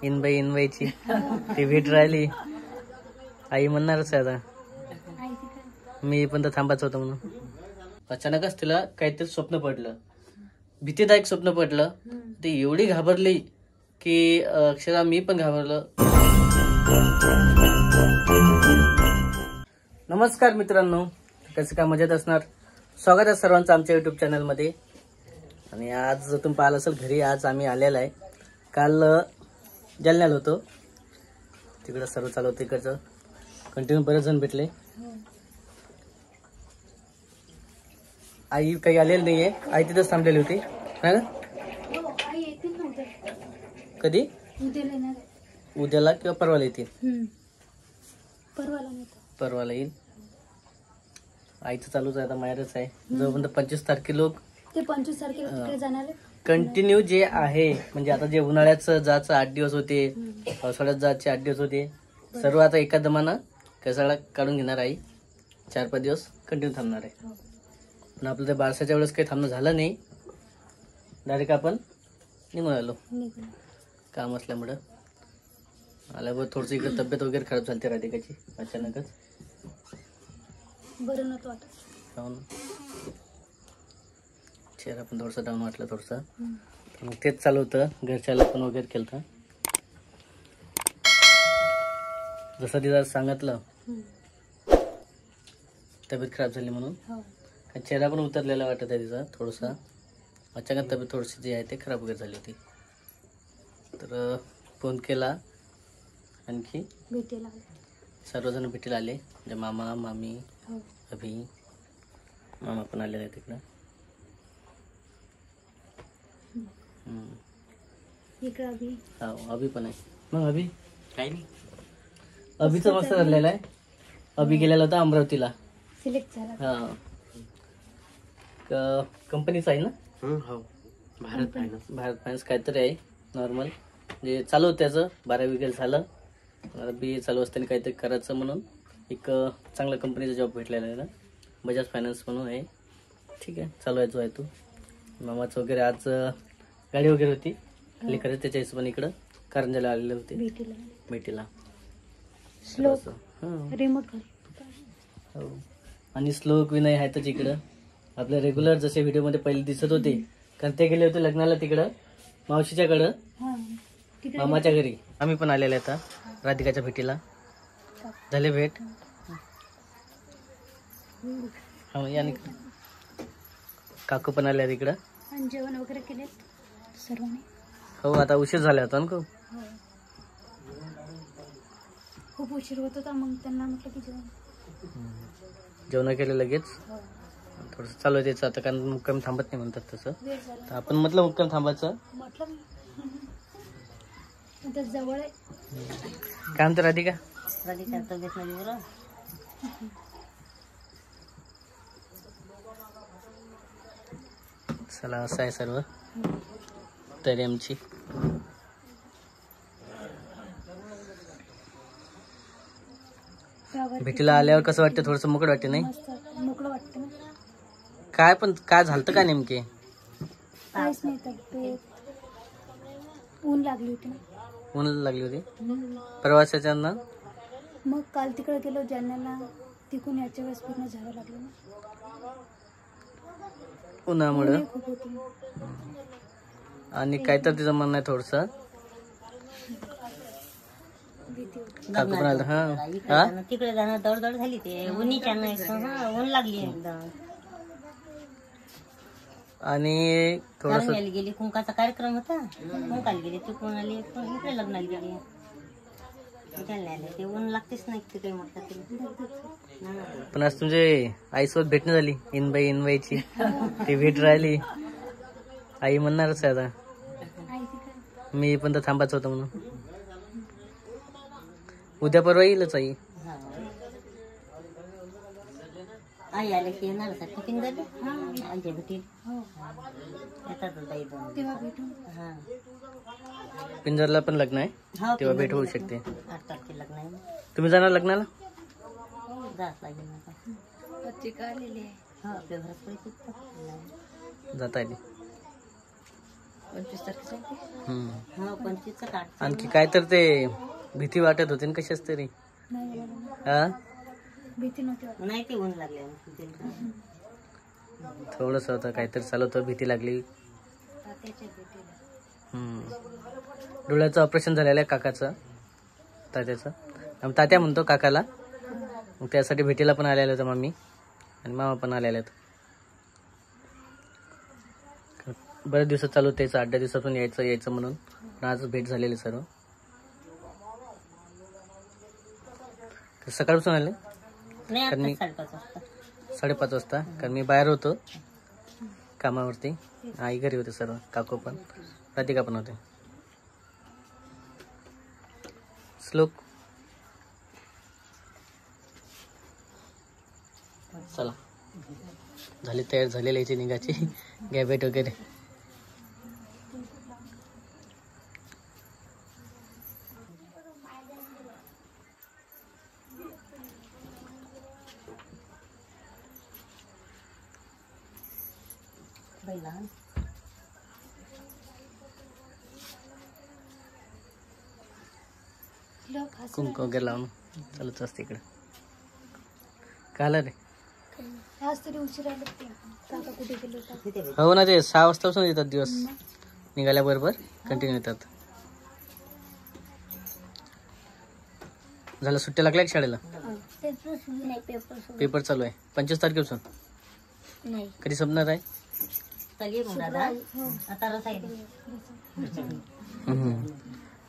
इनबाईची ती भेट राहिली. आई म्हणणारच आहे आता, मी पण तर थांबायचं होतं म्हणून. अचानकच तिला काहीतरी स्वप्न पडलं, भीतीदायक स्वप्न पडलं. ती एवढी घाबरली की अक्षरा मी पण घाबरलो. नमस्कार मित्रांनो, कसं काय मजेत असणार. स्वागत आहे सर्वांचं आमच्या युट्यूब चॅनलमध्ये. आणि आज तुम्ही पाहिलं असेल घरी आज आम्ही आलेला आहे. काल जालन्याला होतो, तिकडं सर्व चालू होतं. तिकडचं कंटिन्यू बरेच जण भेटले. आई काही आलेली नाहीये, आई तिथंच थांबलेली होती ना. कधी उद्याला किंवा परवाला येतील. परवाला येईल. आईचं चालूच आहे आता, माहेरच आहे. जोपर्यंत 25 तारखेला ते 25 तारखेला तिकडे जाणार आहे. कंटिन्यू जे आहे म्हणजे आता जे उन्हाळ्याचं जायचं 8 दिवस होते, पावसाळ्यात जायचे 8 दिवस होते, सर्व आता एका दमानं कसाळा काढून घेणार आई. 4-5 दिवस कंटिन्यू थांबणार आहे. पण आपलं ते बारसाच्या वेळेस काही थांबणं झालं नाही, डायरेक्ट आपण निघून आलो काम असल्यामुळं. आल्यावर थोडीशी इकडे तब्येत वगैरे खराब झाली राधिकाची अचानकच. बरं नव्हतं वाटत, चेहरा पण थोडासा डाऊन वाटला थोडसा. मग तेच चालू होतं, घरच्याला पण वगैरे केलं. जसं तिला सांगितलं तब्येत खराब झाली म्हणून, चेहरा पण उतरलेला वाटत आहे तिचा थोडासा. अचानक तब्येत थोडीशी जी आहे ते खराब वगैरे झाली होती. तर फोन केला, आणखी भेटेला सर्वजण भेटीला आले. म्हणजे मामा मामी अभि, मामा पण आलेले आहे तिकडं. अभि पण आहे. मग अभि काही नाही, अभिचं मस्त ठरलेलं आहे. अभि गेलेला होता अमरावतीला, सिलेक्ट झाला. हा कंपनीच आहे ना. हो, भारत फायनान्स काहीतरी आहे नॉर्मल. म्हणजे चालू होतं त्याचं 12वी वगैरे झालं. बी चालू असताना काहीतरी करायचं म्हणून एक चांगल्या कंपनीचा जॉब भेटलेला आहे ना, बजाज फायनान्स म्हणून आहे. ठीक आहे, चालू आहे जो आहे तो. मामाचं वगैरे आज गाडी वगैरे होती खाली करत, त्याच्या हिशोबाने इकडं कारंजाला आलेले होते भेटीला. रिमोट हो. आणि श्लोक विनय आहेतच इकडं आपल्या रेग्युलर, जसे व्हिडिओमध्ये पहिले दिसत होते. कारण ते गेले होते लग्नाला तिकडं मावशीच्याकडं, मामाच्या घरी. आम्ही पण आलेले आता राधिकाच्या भेटीला. झाले भेट. काकू पण आल्या तिकडं. जेवण वगैरे केले सर्वांनी. हो, आता उशीर झाला होता ना. खूप उशीर होत होता, मग त्यांना म्हटलं की जेवण केलं लगेच. थोडंसं चालू आहे त्याचं आता, कारण मुक्काम थांबत नाही म्हणतात तसं. तर आपण म्हटलं मुक्काम थांबायचं म्हटलं जवळ आहे. काय म्हणतो राधिका? चला, असं आहे सर्व तरी आमची. भेटीला आल्यावर कसं वाटतं? थोडंसं मोकळं वाटते नाही? मोकळं वाटतं. काय पण काय झालं काय नेमके? काहीच नाही, तब्येत ऊन लागली होती ना. ऊन लागली होती प्रवासाच्या ना. मग काल तिकडे गेलो जालन्याला, तिकून याच्या वेळेस पूर्ण झाडं लागलं ना उन्हामुळे. खूप होती. आणि काय तर तिचं म्हणणं आहे थोडंसं तिकडे जाणं दौड झाली. ते उन्हीच्या ऊन लागली एकदम. आणि थोडस गेली, कुंकाचा कार्यक्रम होता, कुंकाला गेली. तिकडून आली, इकडे लग्नाला गेली. ते ऊन लागतेच नाही ते काही म्हटलं. पण आज तुमचे आईसोबत भेटणं झाली, इनबाईची ती भेट राहिली. आई म्हणणारच आहे आता, मी पण तर थांबायचं होतं म्हणून. उद्या परवा येईलच आई. आई आले की येणार टिफिन झाले आईच्या भेटी तेव्हा भेटू. पिंजरला पण लग्न आहे, तेव्हा भेट होऊ शकते. 8 तारखेला लग्न आहे. तुम्ही जाणार लग्नाला? जात लागेल. पत्रिका आलेली आहे. जाता येईल. 25 तारखेचा हम्म. हा 25चा काढ. आणखी काय तर ते भीती वाटत होती ना कशाच तरी. नाही मला नाही. हा भीती नव्हती वाटत. नाही ते ऊन लागले थोडस होतं काहीतरी चालू होतं, भीती लागली. तात्याच्या भेटीला. डोळ्याचं ऑपरेशन झालेलं आहे काकाचं, तात्याचं. आम्ही तात्या म्हणतो काकाला. मग त्यासाठी भेटीला पण आलेलं होतं मम्मी आणि मामा पण आलेले आहेत. बरेच दिवस चालू त्याचं 8-10 दिवसातून यायचं म्हणून. पण आज भेट झालेली सर्व. सकाळपासून आले नाही कारण मी- आता 5:30 वाजता. 5:30 वाजता, कारण मी बाहेर होतो कामावरती. आई घरी होते सर्व, काकू पण, राधिका पण होते. श्लोक चला झाली तयार झालेली याची निघाची. घ्या भेट वगैरे. बाई लहान. लोक हसत कुंकू वगैरे लावून चालूच असते इकडे. काला रे आज तरी उशीर आले ते. काका कुठे गेले होता? तिथे भेट. हो ना, ते 6 वाजतापासून येतात दिवस. निघाल्याबरोबर कंटिन्यू येतात. झालं सुट्ट्या लागल्या का शाळेला? पेपर सुरू नाही. पेपर सुरू पेपर चालू आहे 25 तारखेपासून. नाही. कधी संपणार आहे? चल ये मग दादा. आता रसाई दे.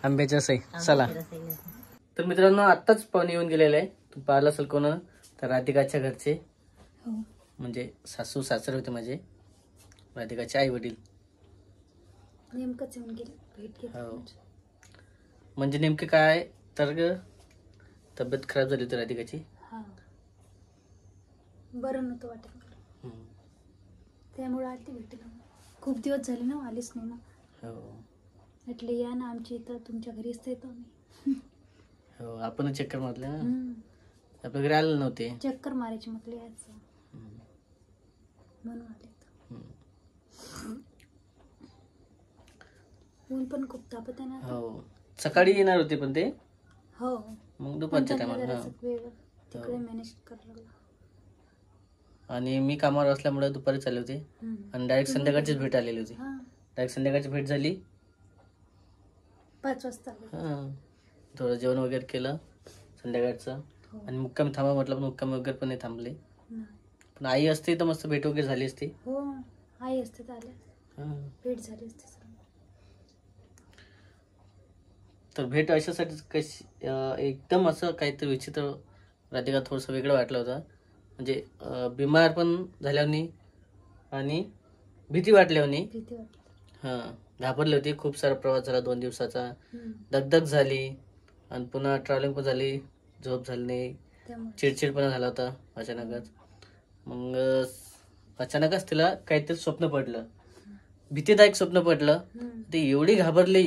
आंब्याचं असं आहे. चला. रसाई दे. तर मित्रांनो, आत्ताच पाहुणे येऊन गेलेले आहे. तू पाहिलं असेल कोण तर राधिकाच्या घरचे, हो. म्हणजे सासू सासरे होते माझे, राधिकाचे आई वडील. नेमकंच येऊन गेले. भेट घेतली. हो. म्हणजे नेमके काय तर तब्येत खराब झाली होती राधिकाची. हा. बरं नव्हतं वाटत मला. हम्म. त्यामुळे आली भेटीला. खूप दिवस झाले ना, आलीच नाही ना. हो म्हटले या ना आमच्या इथं, तुमच्या घरी असता येतो आम्ही. हो, आपण चक्कर मारले ना. हम्म. आपल्या घरी आले नव्हते. चक्कर मारायची म्हटलं यायचं हम्म. म्हणून आले. हम्म. ऊन पण खूप तापत आहे ना आता. हो, सकाळी येणार होते पण ते हो. मग पण दुपारच्या त्यांना टायमाला. जरासं वेळ तिकडे मॅनेज करायला लागलं. आणि मी कामावर असल्यामुळे दुपारी चालले होते हम्म. आणि डायरेक्ट संध्याकाळचीच भेट आलेली होती. हा. डायरेक्ट संध्याकाळची भेट झाली. 5 वाजता आले. हां, थोडं जेवण वगैरे केलं संध्याकाळचं. हो. आणि मुक्कामी थांबा म्हटलं, पण मुक्कामी वगैरे पण नाही थांबले. नाही. पण आई असते तर मस्त भेट वगैरे झाली असती. हो. आई असते तर आले. हां. भेट झाली असते सर्व. तर भेट अशासाठी कशी एकदम असं काहीतरी विचित्र. राधिका थोडंसं वेगळं वाटलं होतं. म्हणजे बिमार पण झाल्याने आणि भीती वाटल्याने. भीती वाटली. हां, घाबरली होती. खूप सारा प्रवास झाला 2 दिवसाचा. हम्म. दगदग झाली आणि पुन्हा ट्रॅव्हलिंग पण झाली. झोप झाली नाही. त्यामुळे चिडचिडपणा झाला होता अचानकच. मग अचानकच तिला काहीतरी स्वप्न पडलं, भीतीदायक स्वप्न पडलं. हम्म. ती एवढी घाबरली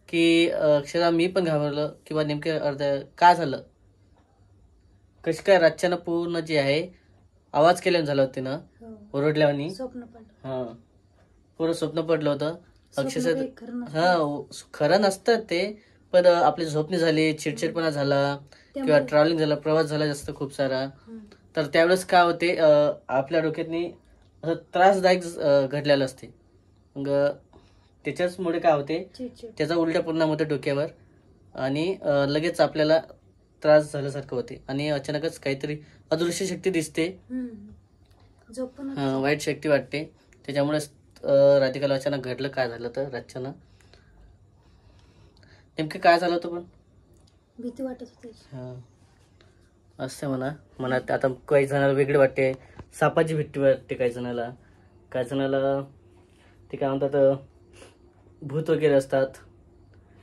की अक्षरा मी पण घाबरलो किंवा नेमके काय झालं, कशी काय रातच्यानं पूर्ण जे आहे आवाज केल्यानं झाला होता तिनं, हो. ओरडल्यावानी. स्वप्न पडलं. हा, पूर्ण स्वप्न पडलं होतं स्वप्न अक्षरशः. काही खरं नसतं. हा, खरं नसतं ते, पण आपली झोपणी झाली, चिडचिडपणा झाला किंवा त्यामुळे- ट्रॅव्हलिंग झाला, प्रवास झाला जास्त खूप सारा. हम्म. तर त्यावेळेस काय होते, आपल्या डोक्यातनी असं त्रासदायक घडलेलं असते. मग त्याच्याचमुळे काय होते, चिडचिड. त्याचा उलटा परिणाम होतो डोक्यावर आणि लगेच आपल्याला त्रास झाल्यासारखं होते आणि अचानकच काहीतरी अदृश्य शक्ती दिसते. हम्म. झोप पण होती. वाईट शक्ती वाटते. त्याच्यामुळे राधिकाला अचानक घडलं. काय झालं तर रातच्यानं नेमकं काय झालं होतं पण भीती वाटत होती. असते म्हणा मनात. आता काही जणाला वेगळे वाटते, सापाची भीती वाटते काही जणाला, काही जणाला ते काय म्हणतात भूत वगैरे असतात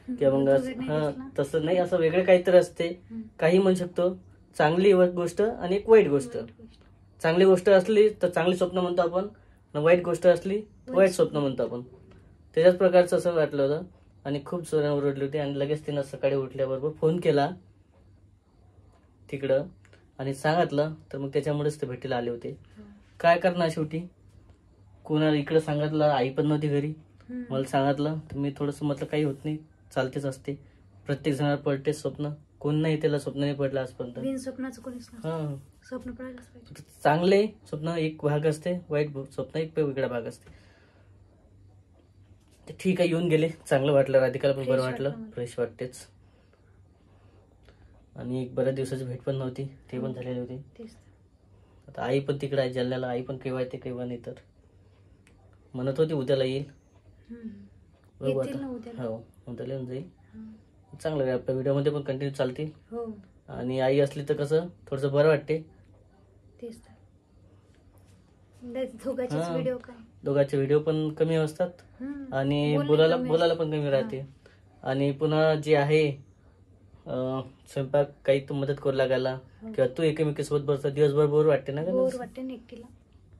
किंवा मग भूत वगैरे नाही हा दिसलं. तसं नाही, असं वेगळं काहीतरी असते. हम्म. काही म्हणू शकतो चांगली गोष्ट आणि एक वाईट गोष्ट. वाईट गोष्ट. चांगली गोष्ट असली तर चांगली स्वप्न म्हणतो आपण, आणि वाईट गोष्ट असली तर वाईट स्वप्न म्हणतो आपण. त्याच्याच प्रकारचं असं वाटलं होतं आणि खूप जोराने ओरडली होती. आणि लगेच तिनं सकाळी उठल्याबरोबर फोन केला तिकडं आणि सांगितलं. तर मग त्याच्यामुळेच ते भेटीला आले होते. काय करणार शेवटी, कोणाला इकडं सांगितलं, आई पण नव्हती घरी, मला सांगितलं तर मी थोडंसं म्हटलं काही होत नाही, चालतेच असते. प्रत्येक जणाला पडते स्वप्न, कोण नाही त्याला स्वप्न नाही पडलं आजपर्यंत. बिन स्वप्नाचं कोणीच नाही. हा, स्वप्न पडायलाच पाहिजे. चांगले स्वप्न एक भाग असते, वाईट स्वप्न एक वेगळा भाग असते. ते ठीक आहे, येऊन गेले, चांगलं वाटलं. राधिकाला पण बरं Fresh वाटलं, वाटलं मला. फ्रेश वाटतेच. आणि एक बऱ्याच दिवसाची भेट पण नव्हती, ते पण झालेली होती. तेच. आता आई पण तिकडे आहे जालन्याला, आई पण केव्हा येते केव्हा नाही. तर म्हणत होती उद्याला येईल, बघू येतील ना आता. उद्याला. हो, उद्याला येऊन जाईल. हं. चांगलं आहे, आपल्या व्हिडिओमध्ये पण कंटिन्यू चालतील. हो आणि आई असली तर कसं थोडंसं बरं वाटते. तेच तर. दोघांचेच हा. व्हिडिओ काय. दोघांचे व्हिडिओ पण कमी असतात आणि बोलायला पण कमी राहते. आणि पुन्हा जे आहे स्वयंपाक काही तू मदत करू लागायला किंवा तू एकमेकीसोबत बसता दिवसभर बोर वाटते ना बोर गं. वाटते ना एकटीला.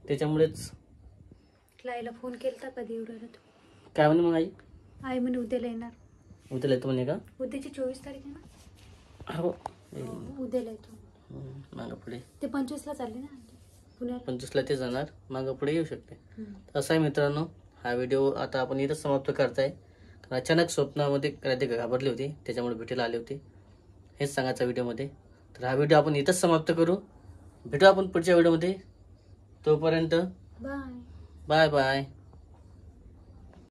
त्याच्यामुळेच. लाईला फोन केलता कधी येऊ राहिला तू. काय म्हणे मग आई? आई म्हणे उद्याला येणार. उद्याला येतो म्हणे का? उद्याची 24 तारीख आहे ना. हो, उद्याला येतो. मागं पुढे ते 25 ला चालले ना पुण्याला. 25ला ते जाणार, मागं पुढे येऊ शकते. हं. असं आहे मित्रांनो, हा व्हिडिओ आता आपण इथंच समाप्त करताय. कारण अचानक स्वप्नामध्ये राधिका घाबरली होती, त्याच्यामुळे भेटीला आले होते, हेच सांगायचं व्हिडिओमध्ये. तर हा व्हिडिओ आपण इथंच समाप्त करू. भेटू आपण पुढच्या व्हिडिओमध्ये. तोपर्यंत बाय. Bye bye.